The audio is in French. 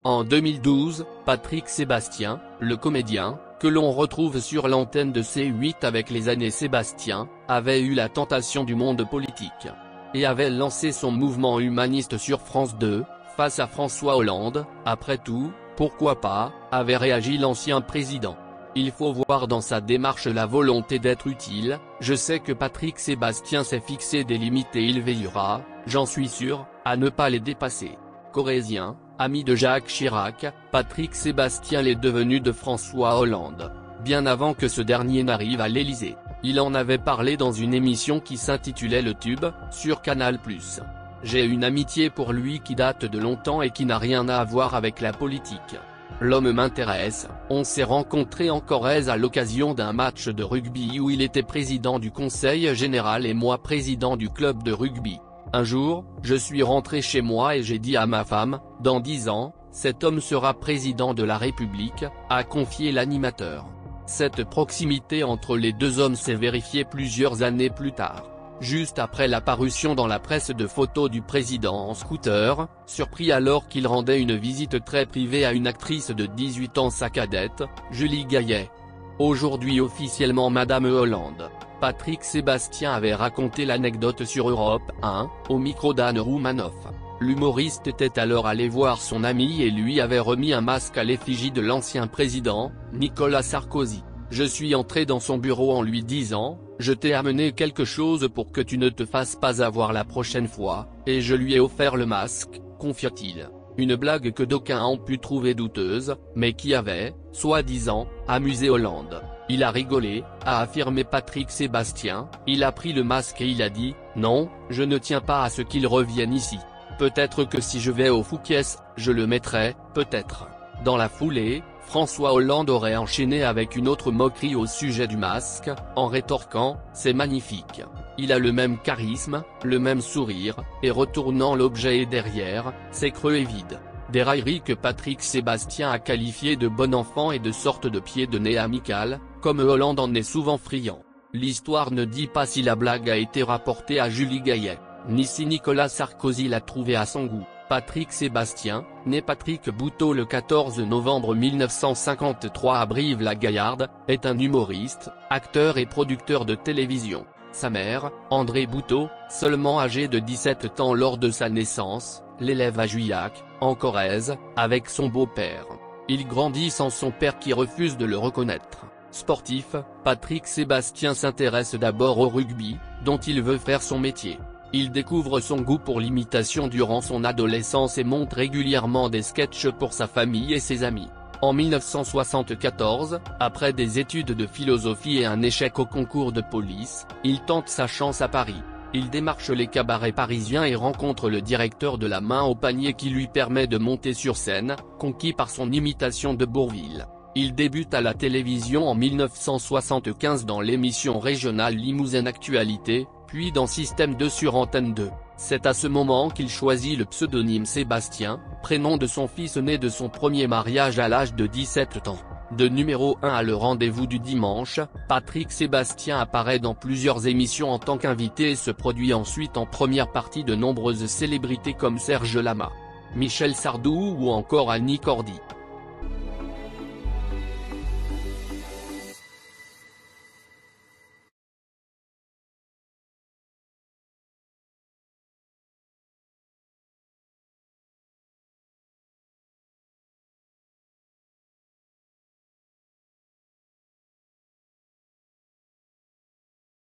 En 2012, Patrick Sébastien, le comédien, que l'on retrouve sur l'antenne de C8 avec Les Années Sébastien, avait eu la tentation du monde politique. Et avait lancé son mouvement humaniste sur France 2, face à François Hollande. Après tout, pourquoi pas, avait réagi l'ancien président. Il faut voir dans sa démarche la volonté d'être utile. Je sais que Patrick Sébastien s'est fixé des limites et il veillera, j'en suis sûr, à ne pas les dépasser. Corrézien, ami de Jacques Chirac, Patrick Sébastien l'est devenu de François Hollande. Bien avant que ce dernier n'arrive à l'Élysée, il en avait parlé dans une émission qui s'intitulait Le Tube, sur Canal+. J'ai une amitié pour lui qui date de longtemps et qui n'a rien à voir avec la politique. L'homme m'intéresse. On s'est rencontrés en Corrèze à l'occasion d'un match de rugby où il était président du conseil général et moi président du club de rugby. Un jour, je suis rentré chez moi et j'ai dit à ma femme, dans 10 ans, cet homme sera président de la République, a confié l'animateur. Cette proximité entre les deux hommes s'est vérifiée plusieurs années plus tard. Juste après la parution dans la presse de photos du président en scooter, surpris alors qu'il rendait une visite très privée à une actrice de 18 ans sa cadette, Julie Gaillet. Aujourd'hui officiellement Madame Hollande. Patrick Sébastien avait raconté l'anecdote sur Europe 1, au micro d'Anne Roumanoff. L'humoriste était alors allé voir son ami et lui avait remis un masque à l'effigie de l'ancien président, Nicolas Sarkozy. Je suis entré dans son bureau en lui disant, « Je t'ai amené quelque chose pour que tu ne te fasses pas avoir la prochaine fois, et je lui ai offert le masque », confia-t-il. Une blague que d'aucuns ont pu trouver douteuse, mais qui avait, soi-disant, amusé Hollande. Il a rigolé, a affirmé Patrick Sébastien, il a pris le masque et il a dit, « Non, je ne tiens pas à ce qu'il revienne ici. Peut-être que si je vais au Fouquier, je le mettrai, peut-être. » Dans la foulée, François Hollande aurait enchaîné avec une autre moquerie au sujet du masque, en rétorquant « C'est magnifique. Il a le même charisme, le même sourire, et retournant l'objet et derrière, c'est creux et vide. » Des railleries que Patrick Sébastien a qualifiées de bon enfant et de sorte de pied de nez amical, comme Hollande en est souvent friand. L'histoire ne dit pas si la blague a été rapportée à Julie Gaillet, ni si Nicolas Sarkozy l'a trouvée à son goût. Patrick Sébastien, né Patrick Bouteau le 14 novembre 1953 à Brive-la-Gaillarde, est un humoriste, acteur et producteur de télévision. Sa mère, André Bouteau, seulement âgée de 17 ans lors de sa naissance, l'élève à Juillac, en Corrèze, avec son beau-père. Il grandit sans son père qui refuse de le reconnaître. Sportif, Patrick Sébastien s'intéresse d'abord au rugby, dont il veut faire son métier. Il découvre son goût pour l'imitation durant son adolescence et monte régulièrement des sketchs pour sa famille et ses amis. En 1974, après des études de philosophie et un échec au concours de police, il tente sa chance à Paris. Il démarche les cabarets parisiens et rencontre le directeur de La Main au Panier qui lui permet de monter sur scène, conquis par son imitation de Bourvil. Il débute à la télévision en 1975 dans l'émission régionale Limousin Actualité, puis dans Système 2 sur Antenne 2. C'est à ce moment qu'il choisit le pseudonyme Sébastien, prénom de son fils né de son premier mariage à l'âge de 17 ans. De numéro 1 à Le Rendez-vous du dimanche, Patrick Sébastien apparaît dans plusieurs émissions en tant qu'invité et se produit ensuite en première partie de nombreuses célébrités comme Serge Lama, Michel Sardou ou encore Annie Cordy.